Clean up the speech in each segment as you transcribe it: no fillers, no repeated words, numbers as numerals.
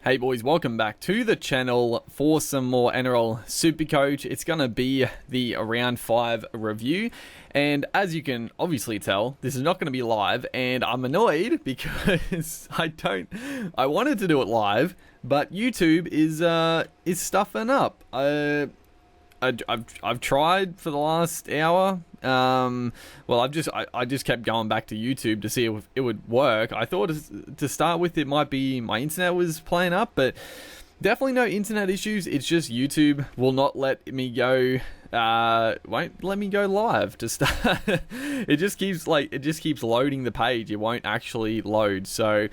Hey boys, welcome back to the channel for some more Nrl Supercoach. It's going to be the round 5 review, and as you can obviously tell, this is not going to be live, and I'm annoyed because I wanted to do it live, but YouTube is stuffing up. I've tried for the last hour. Well, I just kept going back to YouTube to see if it would work. I thought to start with it might be my internet was playing up, but definitely no internet issues. It's just YouTube will not let me go. Won't let me go live to start. It just keeps loading the page. It won't actually load. So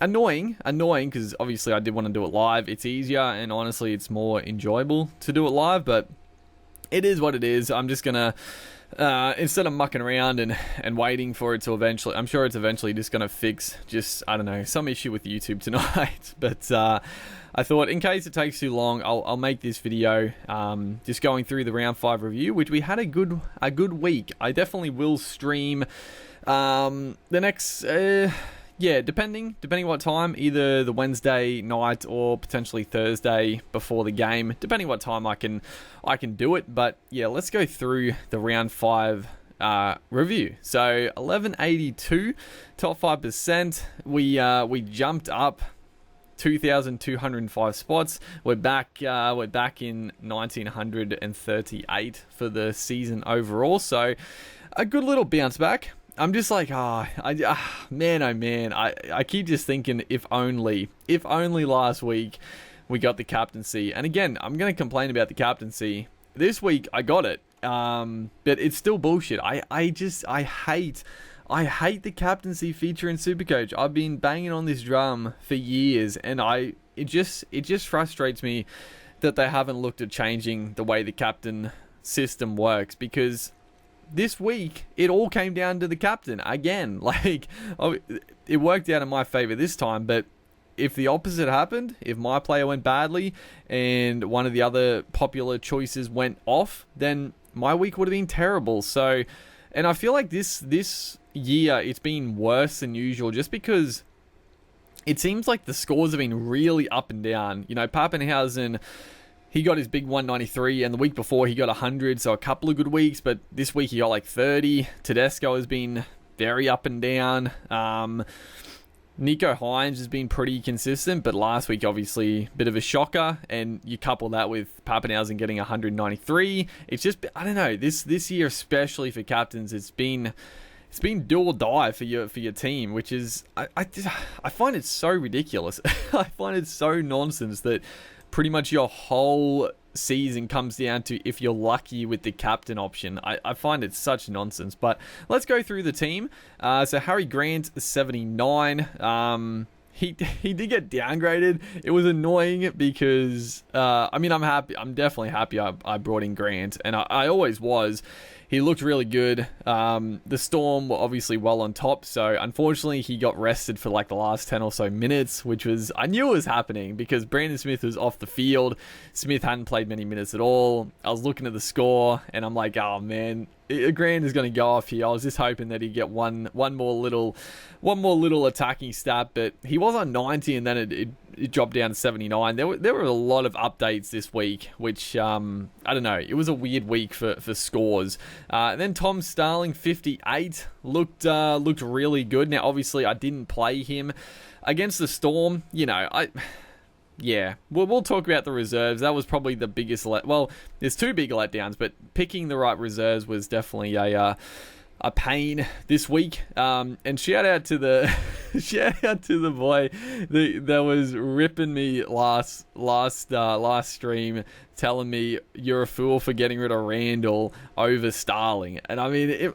annoying because obviously I did want to do it live. It's easier and honestly it's more enjoyable to do it live, but it is what it is. I'm just gonna instead of mucking around and waiting for it to eventually, I'm sure it's eventually just gonna fix I don't know, some issue with YouTube tonight. But I thought in case it takes too long, I'll make this video just going through the round 5 review, which we had a good week. I definitely will stream the next depending what time, either the Wednesday night or potentially Thursday before the game, depending what time I can do it. But yeah, let's go through the round 5 review. So 1182 top 5%. We jumped up 2,205 spots. We're back in 1938 for the season overall. So a good little bounce back. I'm just like, man, I keep just thinking, if only last week we got the captaincy. And again, I'm going to complain about the captaincy. This week I got it, but it's still bullshit. I hate the captaincy feature in Supercoach. I've been banging on this drum for years, and it just frustrates me that they haven't looked at changing the way the captain system works, because this week, it all came down to the captain again. It worked out in my favor this time, but if the opposite happened, if my player went badly and one of the other popular choices went off, then my week would have been terrible. So, and I feel like this year it's been worse than usual, just because it seems like the scores have been really up and down. You know, Pappenhausen, he got his big 193, and the week before he got 100, so a couple of good weeks, but this week he got like 30. Tedesco has been very up and down. Nico Hines has been pretty consistent, but last week obviously a bit of a shocker, and you couple that with Pappenhausen getting 193. It's just, I don't know, this year especially for captains, it's been do or die for your team, which is, I find it so ridiculous. I find it so nonsense that pretty much your whole season comes down to if you're lucky with the captain option. I find it such nonsense. But let's go through the team. So Harry Grant, 79. He did get downgraded. It was annoying because I'm happy. I'm definitely happy I brought in Grant, and I always was. He looked really good. The Storm were obviously well on top, so unfortunately he got rested for like the last 10 or so minutes, which was, I knew it was happening because Brandon Smith was off the field. Smith hadn't played many minutes at all. I was looking at the score and I'm like, oh man, Grant is going to go off here. I was just hoping that he'd get one more little attacking stat, but he was on 90 and then it dropped down to 79. There were a lot of updates this week, which I don't know. It was a weird week for scores. And then Tom Starling, 58, looked really good. Now obviously I didn't play him against the Storm. You know, we'll talk about the reserves. That was probably the biggest well, there's two big letdowns, but picking the right reserves was definitely a pain this week. And shout out to the boy that was ripping me last stream, telling me you're a fool for getting rid of Randall over Starling. And I mean,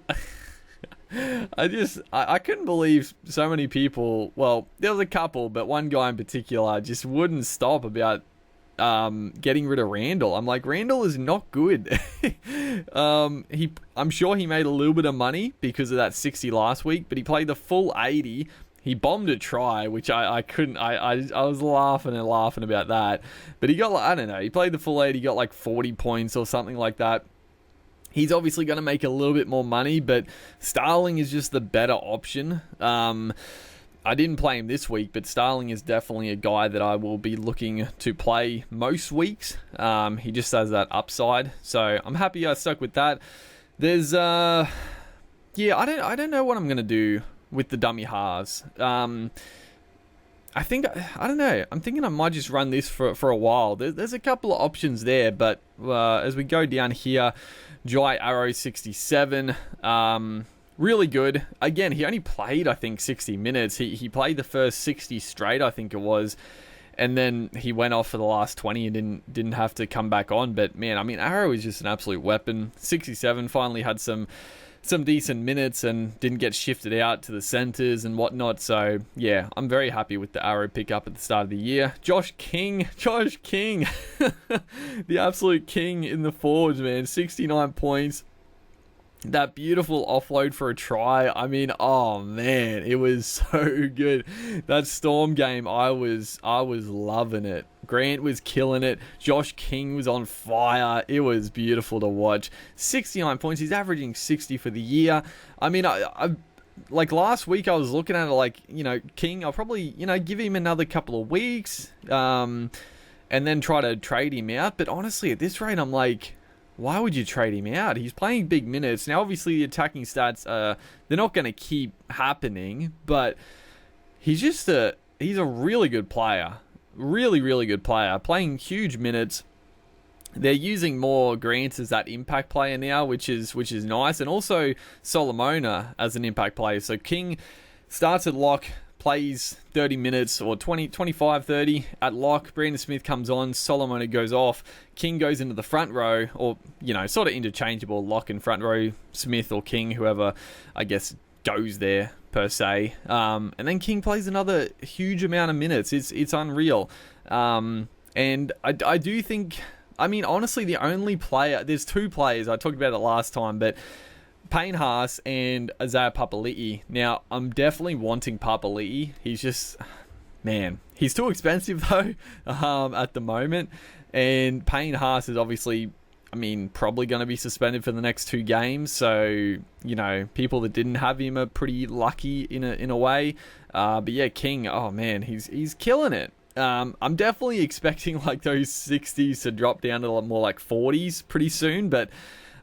I couldn't believe so many people. Well, there was a couple, but one guy in particular just wouldn't stop about getting rid of Randall. I'm like, Randall is not good. I'm sure he made a little bit of money because of that 60 last week, but he played the full 80. He bombed a try, which I couldn't. I was laughing about that. But he got, I don't know, he played the full 80, got like 40 points or something like that. He's obviously going to make a little bit more money, but Starling is just the better option. I didn't play him this week, but Starling is definitely a guy that I will be looking to play most weeks. He just has that upside, so I'm happy I stuck with that. There's I don't know what I'm gonna do with the dummy halves. I don't know. I'm thinking I might just run this for a while. There's a couple of options there, but as we go down here, Jai Arrow 67, really good. Again, he only played, I think, 60 minutes. He played the first 60 straight, I think it was, and then he went off for the last 20 and didn't have to come back on. But man, I mean, Arrow is just an absolute weapon. 67 finally had some decent minutes and didn't get shifted out to the centres and whatnot. So yeah, I'm very happy with the Arrow pickup at the start of the year. Josh King, the absolute king in the forwards, man. 69 points. That beautiful offload for a try. I mean, oh man, it was so good. That Storm game, I was loving it. Grant was killing it. Josh King was on fire. It was beautiful to watch. 69 points. He's averaging 60 for the year. I mean, I like last week I was looking at it like, King, I'll probably, give him another couple of weeks and then try to trade him out. But honestly, at this rate, I'm like, why would you trade him out? He's playing big minutes. Now, obviously, the attacking stats, they're not going to keep happening, but he's a really good player. Really, really good player. Playing huge minutes. They're using more Grant as that impact player now, which is nice. And also Solomona as an impact player. So King starts at lock, plays 30 minutes or 25, 30 at lock. Brandon Smith comes on. Solomona goes off. King goes into the front row, or, sort of interchangeable, lock and front row, Smith or King, whoever, I guess, goes there per se. And then King plays another huge amount of minutes. It's unreal. And I do think, I mean, honestly, the only player, there's two players, I talked about it last time, but Payne Haas and Isaiah Papali'i. Now, I'm definitely wanting Papali'i. He's just, man, he's too expensive though at the moment. And Payne Haas is obviously, I mean, probably going to be suspended for the next 2 games. So, people that didn't have him are pretty lucky in a way. But yeah, King, oh man, he's killing it. I'm definitely expecting like those 60s to drop down to more like 40s pretty soon, but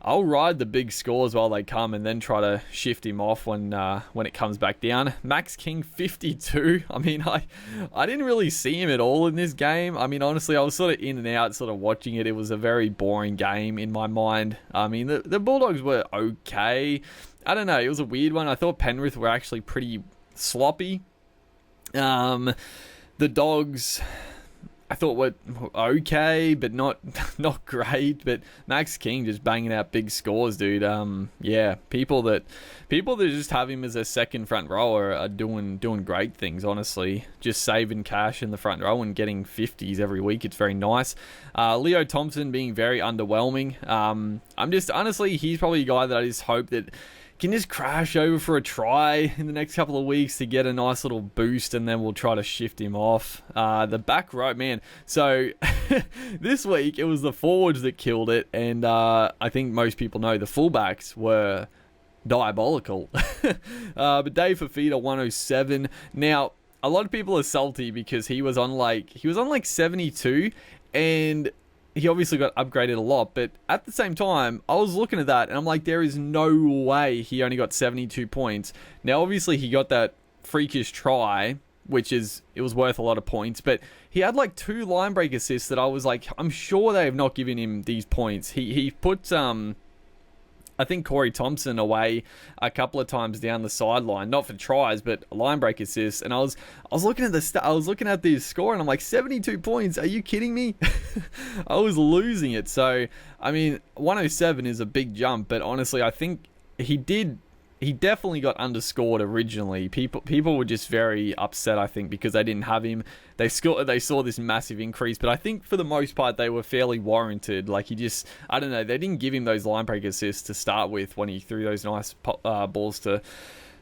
I'll ride the big scores while they come and then try to shift him off when it comes back down. Max King 52. I mean, I didn't really see him at all in this game. I mean, honestly, I was sort of in and out, sort of watching it. It was a very boring game in my mind. I mean, the Bulldogs were okay. I don't know. It was a weird one. I thought Penrith were actually pretty sloppy. The Dogs, I thought were okay, but not great. But Max King just banging out big scores, dude. Yeah, people that just have him as a second front rower are doing great things. Honestly, just saving cash in the front row and getting 50s every week. It's very nice. Leo Thompson being very underwhelming. I'm just honestly, he's probably a guy that I just hope that can just crash over for a try in the next couple of weeks to get a nice little boost, and then we'll try to shift him off. The back row, man. So this week, it was the forwards that killed it, and I think most people know the fullbacks were diabolical. But Dave Fafita, 107. Now, a lot of people are salty because he was on like 72, and he obviously got upgraded a lot, but at the same time, I was looking at that and I'm like, there is no way he only got 72 points. Now, obviously, he got that freakish try, it was worth a lot of points, but he had like 2 line break assists that I was like, I'm sure they have not given him these points. He put, I think Corey Thompson away a couple of times down the sideline, not for tries, but line break assists. And I was looking at the score, and I'm like, 72 points. Are you kidding me? I was losing it. So, I mean, 107 is a big jump, but honestly, I think he definitely got underscored originally. People were just very upset, I think, because they didn't have him. They saw this massive increase, but I think for the most part they were fairly warranted. Like, I don't know, they didn't give him those line break assists to start with when he threw those nice balls to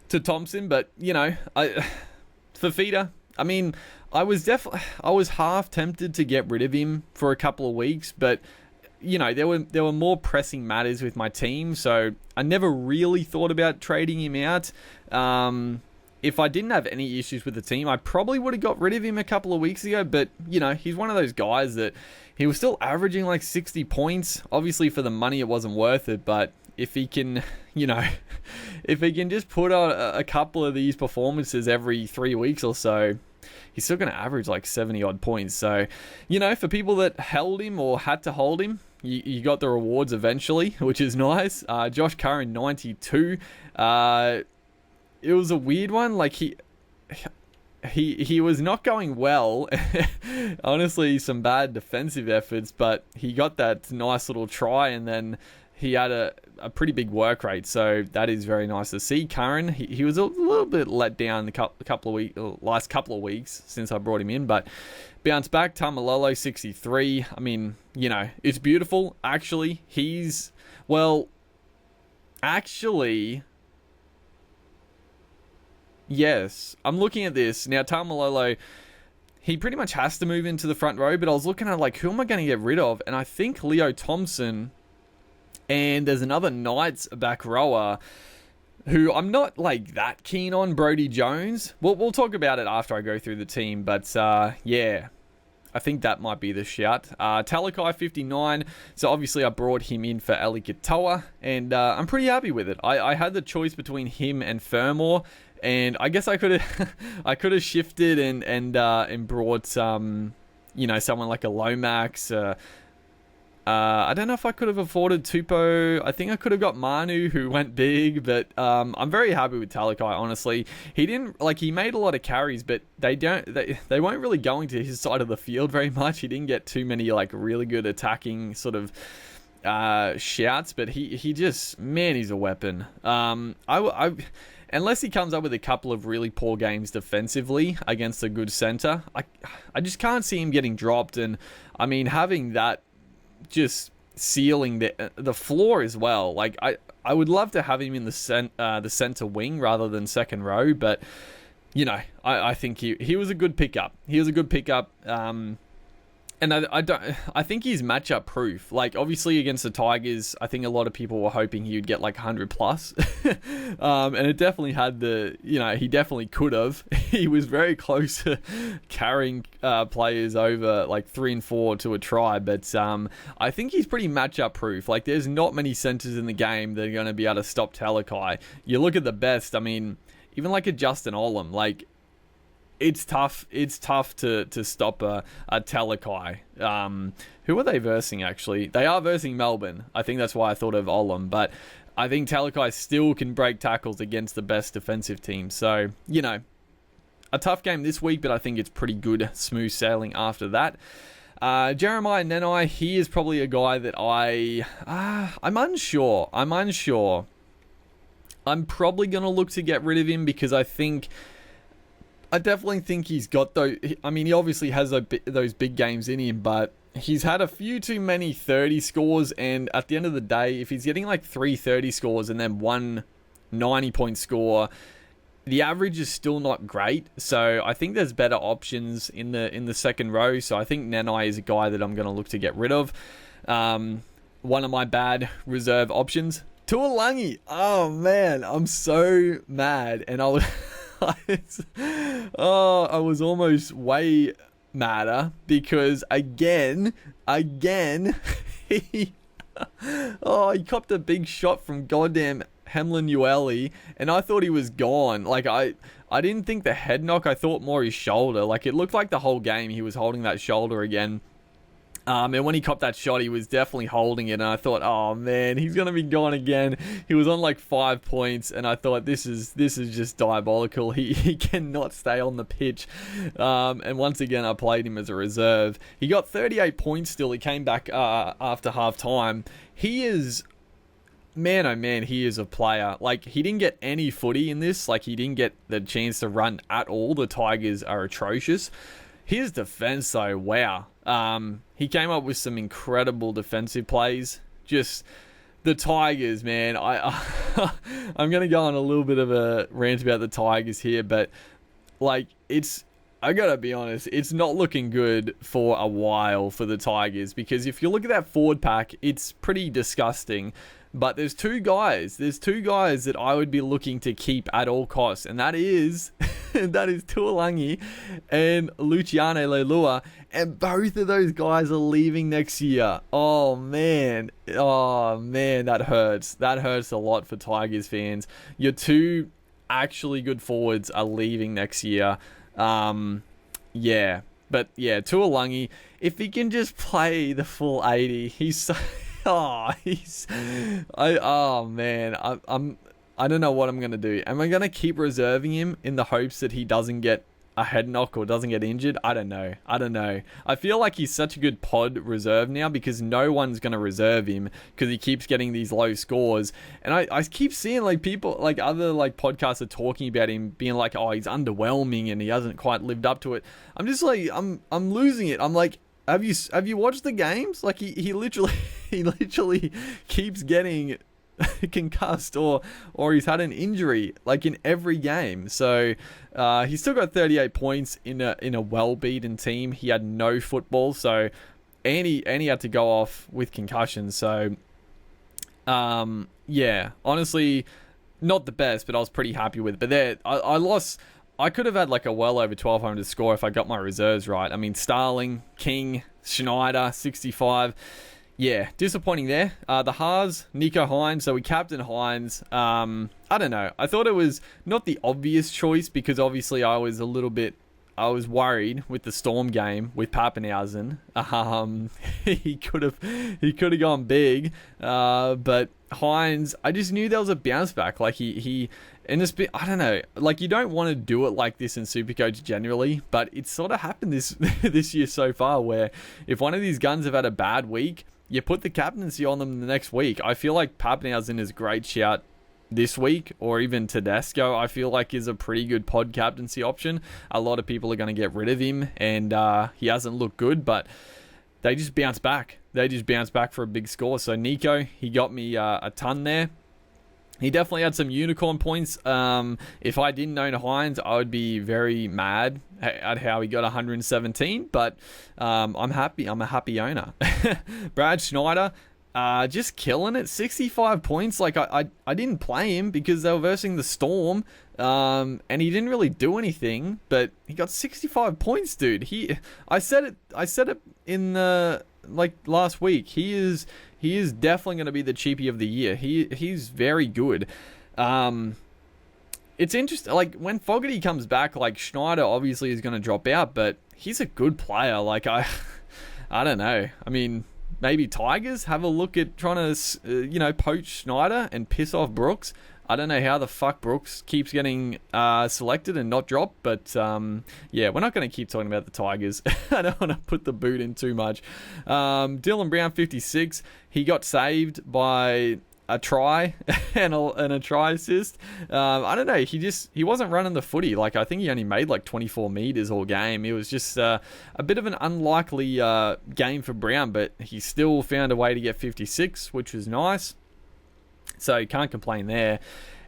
Thompson. But Fafita, I mean, I was half tempted to get rid of him for a couple of weeks, but there were more pressing matters with my team, so I never really thought about trading him out. if I didn't have any issues with the team, I probably would have got rid of him a couple of weeks ago. But, you know, he's one of those guys that he was still averaging like 60 points. Obviously, for the money, it wasn't worth it. But if he can, you know, if he can just put on a couple of these performances every 3 weeks or so, he's still going to average like 70 odd points. So, you know, for people that held him or had to hold him, you got the rewards eventually, which is nice. Josh Curran, 92. It was a weird one. Like he was not going well. Honestly, some bad defensive efforts, but he got that nice little try, and then he had a pretty big work rate. So that is very nice to see. Curran, he was a little bit let down the last couple of weeks since I brought him in, but bounce back. Tamalolo, 63. I mean, you know, it's beautiful. Actually, yes, I'm looking at this. Now, Tamalolo, he pretty much has to move into the front row, but I was looking at, like, who am I going to get rid of? And I think Leo Thompson, and there's another Knights back rower who I'm not, like, that keen on, Brodie Jones. We'll talk about it after I go through the team, but, yeah, I think that might be the shout. Talakai, 59. So obviously I brought him in for Eli Katoa, and I'm pretty happy with it. I had the choice between him and Fermor, and I guess I could have shifted and brought someone like a Lomax. I don't know if I could have afforded Tupou. I think I could have got Manu, who went big, but I'm very happy with Talakai, honestly. He made a lot of carries, but they weren't really going to his side of the field very much. He didn't get too many like really good attacking sort of shouts, but he just, man, he's a weapon. Unless he comes up with a couple of really poor games defensively against a good center, I just can't see him getting dropped. And I mean, having that just sealing the floor as well. Like I would love to have him in the center wing rather than second row, but you know, I think he was a good pickup. He was a good pickup. And I think he's matchup proof. Like, obviously against the Tigers, I think a lot of people were hoping he would get like 100 plus. And it definitely had he definitely could have. He was very close to carrying players over like 3 and 4 to a try. But I think he's pretty matchup proof. Like, there's not many centers in the game that are going to be able to stop Talakai. You look at the best, I mean, even like a Justin Olam, like, it's tough to stop a Talakai. Who are they versing, actually? They are versing Melbourne. I think that's why I thought of Olam. But I think Talakai still can break tackles against the best defensive team. So, you know, a tough game this week, but I think it's pretty good, smooth sailing after that. Jeremiah Nenai, he is probably a guy that I'm unsure. I'm probably going to look to get rid of him because I definitely think he's got those. I mean, he obviously has those big games in him, but he's had a few too many 30 scores. And at the end of the day, if he's getting like 3 30 scores and then 1 90-point score, the average is still not great. So I think there's better options in the second row. So I think Nenai is a guy that I'm going to look to get rid of. One of my bad reserve options, Tuolangi. Oh man, I'm so mad, and I was almost way madder because again, he copped a big shot from goddamn Hemlin Ueli, and I thought he was gone. Like, I didn't think the head knock, I thought more his shoulder. Like, it looked like the whole game he was holding that shoulder again. And when he copped that shot, he was definitely holding it, and I thought, oh man, he's gonna be gone again. He was on like 5 points, and I thought, this is just diabolical. He cannot stay on the pitch. And once again, I played him as a reserve. He got 38 points still. He came back after half time. He is, man, oh man, he is a player. Like, he didn't get any footy in this. Like, he didn't get the chance to run at all. The Tigers are atrocious. His defense, though, wow. He came up with some incredible defensive plays. Just the Tigers, man. I'm going to go on a little bit of a rant about the Tigers here, but like, I gotta be honest, it's not looking good for a while for the Tigers, because if you look at that forward pack, it's pretty disgusting. But there's two guys that I would be looking to keep at all costs, and that is Tuolangi and Luciano Leilua, and both of those guys are leaving next year. Oh man, that hurts. That hurts a lot for Tigers fans. Your two actually good forwards are leaving next year. Tuolangi, if he can just play the full 80, he's so... I don't know what I'm going to do. Am I going to keep reserving him in the hopes that he doesn't get a head knock or doesn't get injured? I don't know. I feel like he's such a good pod reserve now, because no one's going to reserve him because he keeps getting these low scores. And I keep seeing like people, like other like podcasts are talking about him being like, oh, he's underwhelming and he hasn't quite lived up to it. I'm just like, I'm losing it. I'm like, have you watched the games? Like he literally keeps getting concussed or he's had an injury like in every game. So he's still got 38 points in a well-beaten team. He had no football, so and he had to go off with concussions. So honestly, not the best, but I was pretty happy with it. But there, I lost. I could have had like a well over 1,200 score if I got my reserves right. I mean, Starling, King, Schneider, 65. Yeah, disappointing there. The Haas, Nico Hines. So we captain Hines. I don't know. I thought it was not the obvious choice, because obviously I was worried with the Storm game with Pappenhausen. He could have gone big. But Hines, I just knew there was a bounce back. Like he and it's been, I don't know, like you don't want to do it like this in Supercoach generally, but it's sort of happened this year so far, where if one of these guns have had a bad week, you put the captaincy on them the next week. I feel like Pappenhausen is a great shout this week, or even Tedesco, I feel like is a pretty good pod captaincy option. A lot of people are going to get rid of him, and he hasn't looked good, but they just bounce back. They just bounce back for a big score. So Nico, he got me a ton there. He definitely had some unicorn points. If I didn't own Hines, I would be very mad at how he got 117, but I'm happy. I'm a happy owner. Brad Schneider, just killing it. 65 points. Like I didn't play him because they were versing the Storm, and he didn't really do anything, but he got 65 points, dude. I said it in the last week. He is definitely going to be the cheapie of the year. He's very good. It's interesting. Like when Fogarty comes back, like Schneider obviously is going to drop out, but he's a good player. Like I don't know. I mean, maybe Tigers have a look at trying to poach Schneider and piss off Brooks. I don't know how the fuck Brooks keeps getting selected and not dropped, but we're not going to keep talking about the Tigers. I don't want to put the boot in too much. Dylan Brown, 56. He got saved by a try and a try assist. I don't know. He wasn't running the footy. Like I think he only made like 24 meters all game. It was just a bit of an unlikely game for Brown, but he still found a way to get 56, which was nice. So you can't complain there.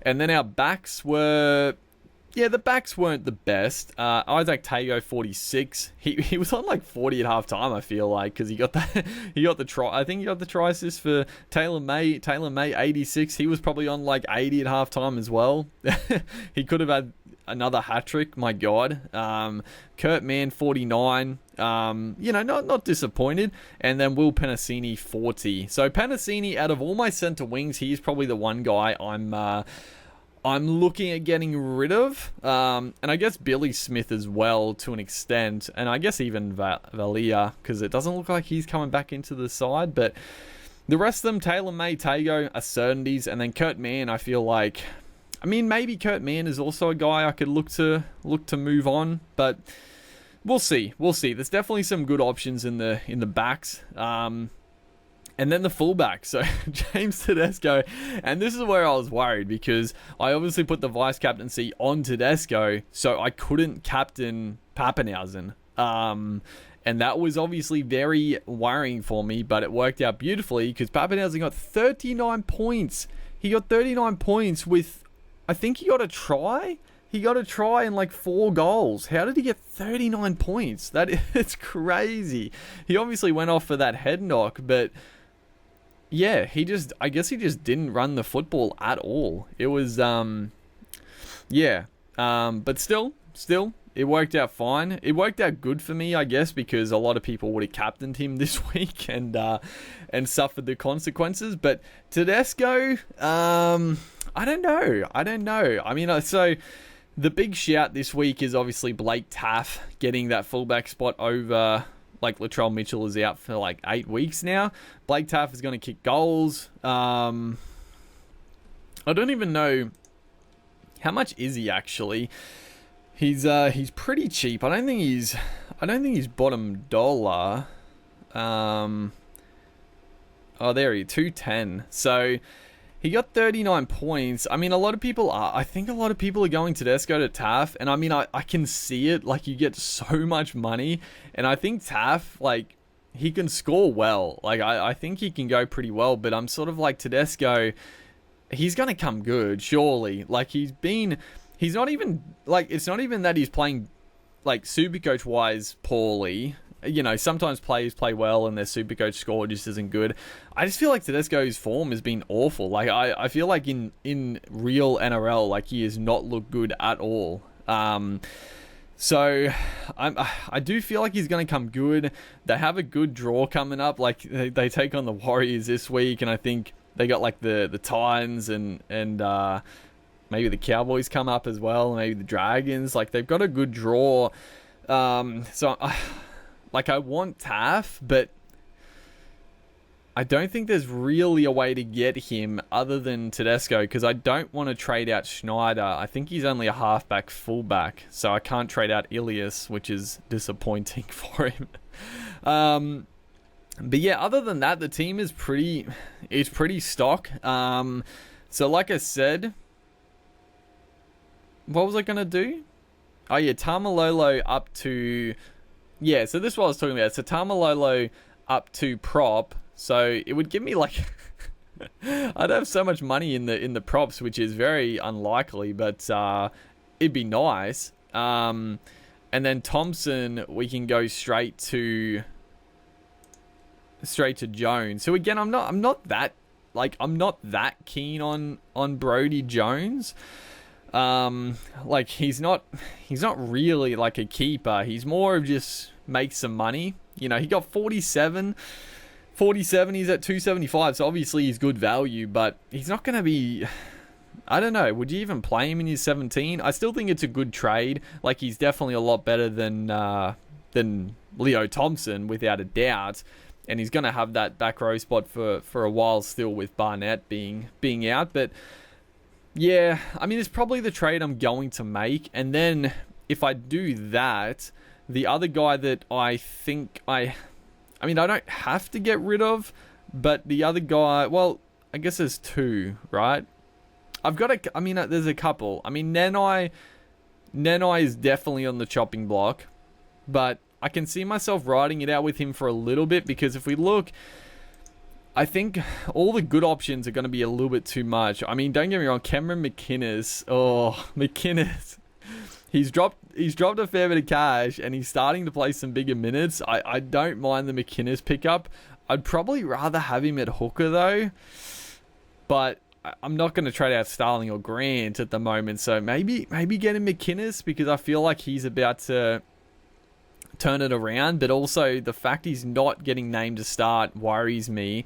And then our backs were... Yeah, the backs weren't the best. Isaac Tago, 46. He was on like 40 at halftime, I feel like, because he got the try. I think he got the try assist for Taylor May. Taylor May, 86. He was probably on like 80 at halftime as well. He could have had another hat trick. My God. Kurt Mann, 49. Not disappointed. And then Will Penasini, 40. So Penasini, out of all my centre wings, he's probably the one guy I'm looking at getting rid of. And I guess Billy Smith as well to an extent. And I guess even Valia, because it doesn't look like he's coming back into the side. But the rest of them, Taylor May, Tago, are certainties. And then Kurt Mann, I feel like... I mean, maybe Kurt Mann is also a guy I could look to move on. But we'll see. There's definitely some good options in the backs. And then the fullback, so James Tedesco, and this is where I was worried because I obviously put the vice captaincy on Tedesco, so I couldn't captain Pappenhausen. And that was obviously very worrying for me, but it worked out beautifully because Pappenhausen got 39 points. He got 39 points with, I think he got a try. he got a try and like 4 goals. How did he get 39 points? It's crazy. He obviously went off for that head knock, but yeah, I guess he just didn't run the football at all. It was, but still, it worked out fine. It worked out good for me, I guess, because a lot of people would have captained him this week and suffered the consequences. But Tedesco, I don't know. I mean, so the big shout this week is obviously Blake Taff getting that fullback spot over, like, Latrell Mitchell is out for like 8 weeks now. Blake Taff is going to kick goals. I don't even know how much is he actually. He's pretty cheap. I don't think he's bottom dollar. Oh, there he is, 210. So he got 39 points. I mean, I think a lot of people are going Tedesco to Taff, and I mean, I can see it. Like, you get so much money, and I think Taff, like, he can score well. Like, I think he can go pretty well, but I'm sort of like Tedesco. He's going to come good, surely. Like, he's not even, like, it's not even that he's playing, like, Supercoach-wise poorly. You know, sometimes players play well and their Supercoach score just isn't good. I just feel like Tedesco's form has been awful. Like, I feel like in real NRL, like, he has not looked good at all. So I do feel like he's going to come good. They have a good draw coming up. Like, they take on the Warriors this week, and I think they got, like, the Titans and maybe the Cowboys come up as well, maybe the Dragons. Like, they've got a good draw. So, I want Taff, but I don't think there's really a way to get him other than Tedesco, because I don't want to trade out Schneider. I think he's only a halfback fullback, so I can't trade out Ilias, which is disappointing for him. But yeah, other than that, the team is pretty stock. So like I said, what was I going to do? Oh yeah, Tamalolo up to... Yeah, so this is what I was talking about. So Tamalolo up to prop. So it would give me like... I'd have so much money in the props, which is very unlikely, but it'd be nice. And then Thompson, we can go straight to Jones. So again, I'm not that keen on Brodie Jones. Like, he's not really like a keeper. He's more of just make some money. You know, he got 47, he's at 275, so obviously he's good value, but he's not going to be... I don't know, would you even play him in his 17? I still think it's a good trade. Like, he's definitely a lot better than Leo Thompson, without a doubt, and he's going to have that back row spot for a while still, with Barnett being out, but... Yeah, I mean, it's probably the trade I'm going to make. And then if I do that, the other guy that I think I don't have to get rid of, but the other guy, well, I guess there's two, right? There's a couple. I mean, Nenai is definitely on the chopping block, but I can see myself riding it out with him for a little bit, because if we look... I think all the good options are going to be a little bit too much. I mean, don't get me wrong, Cameron Mckinnis. Oh, Mckinnis. He's dropped a fair bit of cash, and he's starting to play some bigger minutes. I don't mind the Mckinnis pickup. I'd probably rather have him at hooker, though. But I'm not going to trade out Starling or Grant at the moment. So maybe get him Mckinnis, because I feel like he's about to... turn it around, but also the fact he's not getting named to start worries me.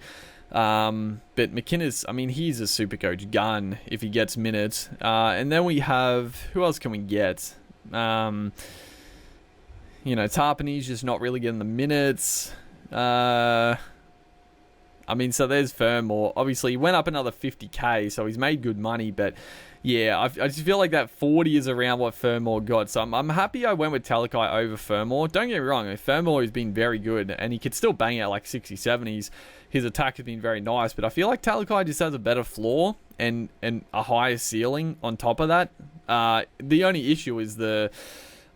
But Mckinnis, I mean, he's a Supercoach gun if he gets minutes. And then we have, who else can we get? Tarpany's just not really getting the minutes. I mean, so there's Fermor. Obviously, he went up another 50k, so he's made good money, but yeah, I just feel like that 40 is around what Fermor got. So I'm happy I went with Talakai over Fermor. Don't get me wrong, Fermor has been very good, and he could still bang out like 60, 70s. His attack has been very nice, but I feel like Talakai just has a better floor and a higher ceiling on top of that. The only issue is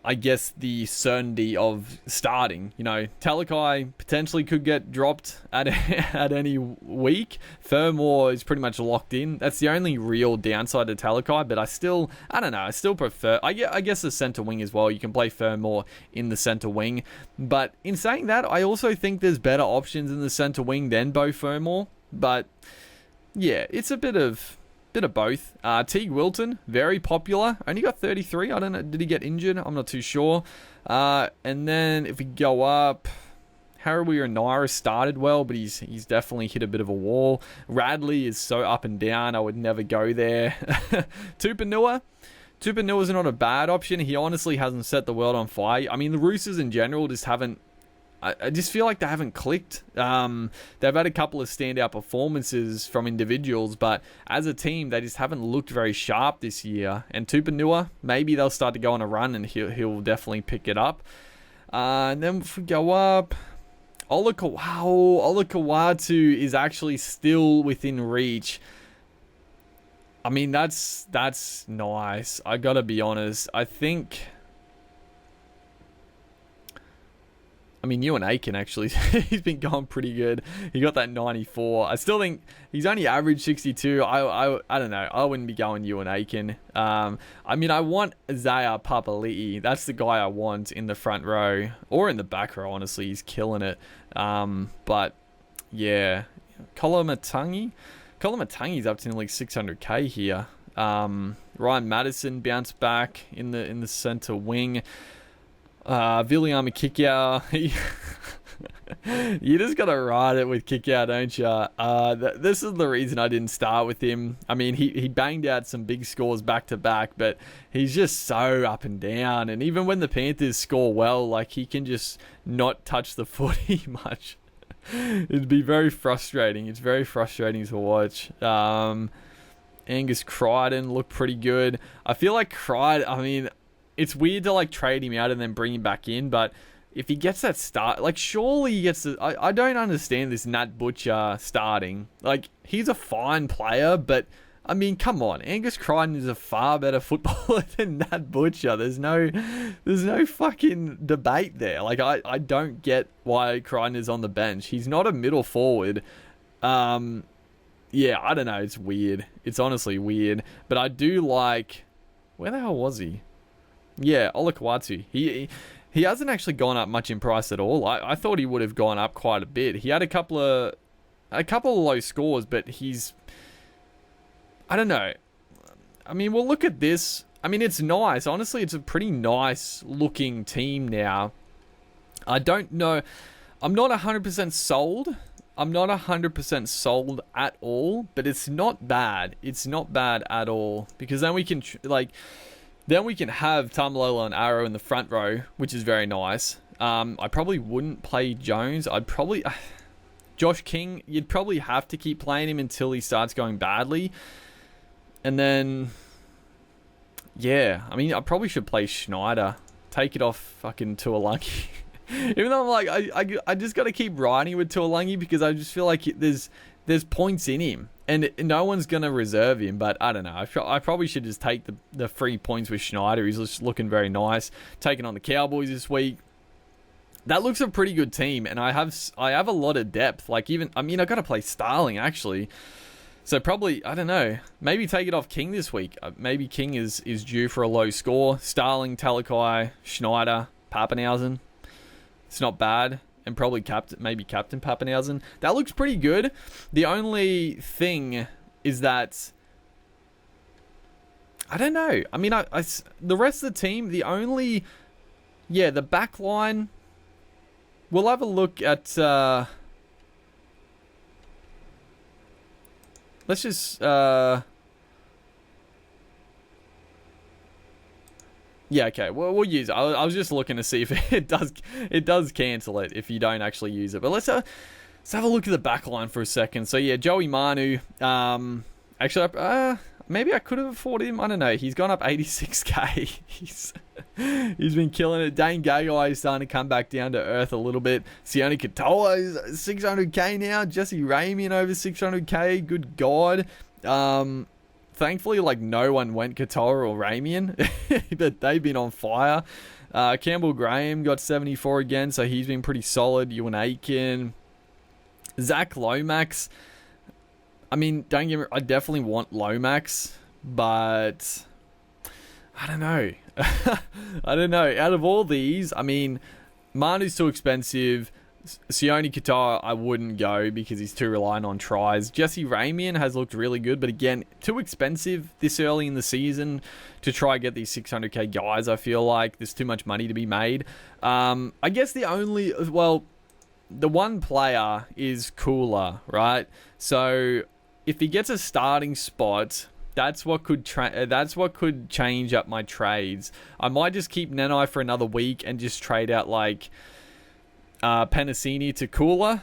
I guess, the certainty of starting. You know, Talakai potentially could get dropped at any week. Fermor is pretty much locked in. That's the only real downside to Talakai, but I don't know, I still prefer, I guess the centre wing as well. You can play Fermor in the centre wing. But in saying that, I also think there's better options in the centre wing than Bo Fermor. But yeah, it's a bit of both. Teague Wilton, very popular. Only got 33. I don't know. Did he get injured? I'm not too sure. And then if we go up, Harawira Naira started well, but he's definitely hit a bit of a wall. Radley is so up and down. I would never go there. Tupanua's not a bad option. He honestly hasn't set the world on fire. I mean, the Roosters in general just haven't. I just feel like they haven't clicked. They've had a couple of standout performances from individuals, but as a team, they just haven't looked very sharp this year. And Tupanua, maybe they'll start to go on a run, and he'll definitely pick it up. And then if we go up, Olakawatu is actually still within reach. I mean, that's nice. I gotta be honest. I mean, Ewan Aiken, actually, he's been going pretty good. He got that 94. I still think he's only averaged 62. I don't know. I wouldn't be going Ewan Aiken. I mean, I want Isaiah Papali'i. That's the guy I want in the front row. Or in the back row, honestly. He's killing it. But, yeah. Kolomatangi's up to like 600k here. Ryan Madison bounced back in the centre wing. Viliama Kickout. You just gotta ride it with Kickout, don't you? This is the reason I didn't start with him. I mean, he banged out some big scores back to back, but he's just so up and down. And even when the Panthers score well, like, he can just not touch the footy much. It'd be very frustrating. It's very frustrating to watch. Angus Crichton looked pretty good. I feel like Crichton, I mean, it's weird to like trade him out and then bring him back in, but if he gets that start, like, surely he gets the, I don't understand this Nat Butcher starting. Like, he's a fine player, but I mean, come on, Angus Crichton is a far better footballer than Nat Butcher. There's no fucking debate there. Like, I don't get why Crichton is on the bench. He's not a middle forward. Yeah, I don't know. It's weird. It's honestly weird. But I do like, where the hell was he? Yeah, Olakawatu. He hasn't actually gone up much in price at all. I thought he would have gone up quite a bit. He had a couple of low scores, but he's, I don't know. I mean, well, look at this. I mean, it's nice. Honestly, it's a pretty nice looking team now. I don't know. I'm not 100% sold. I'm not 100% sold at all, but it's not bad. It's not bad at all, because then we can then we can have Tamalola and Arrow in the front row, which is very nice. I probably wouldn't play Jones. I'd probably Josh King, you'd probably have to keep playing him until he starts going badly. And then, yeah, I mean, I probably should play Schneider. Take it off fucking Tuolangi. Even though I'm like, I just got to keep riding with Tuolangi, because I just feel like there's points in him. And no one's going to reserve him, but I don't know. I probably should just take the free points with Schneider. He's just looking very nice. Taking on the Cowboys this week. That looks a pretty good team, and I have a lot of depth. Like, even, I mean, I got to play Starling, actually. So probably, I don't know, maybe take it off King this week. Maybe King is due for a low score. Starling, Talakai, Schneider, Pappenhausen. It's not bad. And probably Captain Pappenhausen. That looks pretty good. The only thing is that, I don't know. I mean, the rest of the team, the back line, we'll have a look at, let's just, yeah, okay. Well, we'll use it. I was just looking to see if it does cancel it if you don't actually use it. But let's have a look at the back line for a second. So yeah, Joey Manu. Actually, maybe I could have afforded him. I don't know. He's gone up 86k. He's been killing it. Dane Gagai is starting to come back down to earth a little bit. Sione Katoa is 600k now. Jesse Ramian over 600k. Good God. Thankfully, like, no one went Katoa or Ramian, but they've been on fire. Campbell Graham got 74 again, so he's been pretty solid. Ewan Aiken. Zach Lomax. I mean, don't get me, I definitely want Lomax, but I don't know. I don't know. Out of all these, I mean, Manu's too expensive. Sione Qatar, I wouldn't go because he's too reliant on tries. Jesse Ramian has looked really good, but again, too expensive this early in the season to try get these 600k guys. I feel like there's too much money to be made. I guess the one player is Cooler, right? So if he gets a starting spot, that's what could change up my trades. I might just keep Nenai for another week and just trade out like Penasini to Cooler,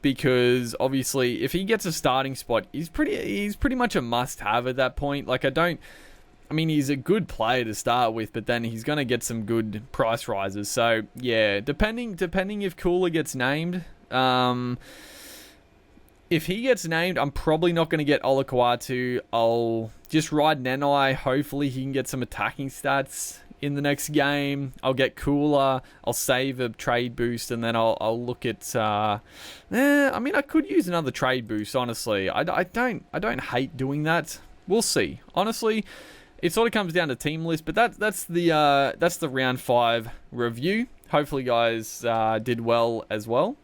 because obviously if he gets a starting spot, he's pretty much a must-have at that point. Like he's a good player to start with, but then he's going to get some good price rises. So yeah, depending if Cooler gets named. If he gets named, I'm probably not going to get Olakau'atu. I'll just ride Nenai. Hopefully he can get some attacking stats in the next game. I'll get Cooler. I'll save a trade boost, and then I'll look at. I could use another trade boost. Honestly, I don't hate doing that. We'll see. Honestly, it sort of comes down to team list, but that's the round 5 review. Hopefully, guys did well as well.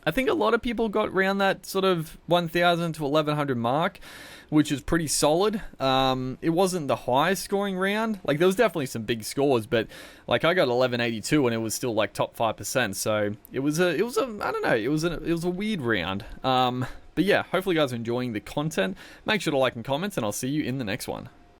I think a lot of people got around that sort of 1,000 to 1,100 mark, which is pretty solid. It wasn't the highest scoring round. Like, there was definitely some big scores, but like I got 1182 and it was still like top 5%. So it was a weird round. But yeah, hopefully you guys are enjoying the content. Make sure to like and comment, and I'll see you in the next one.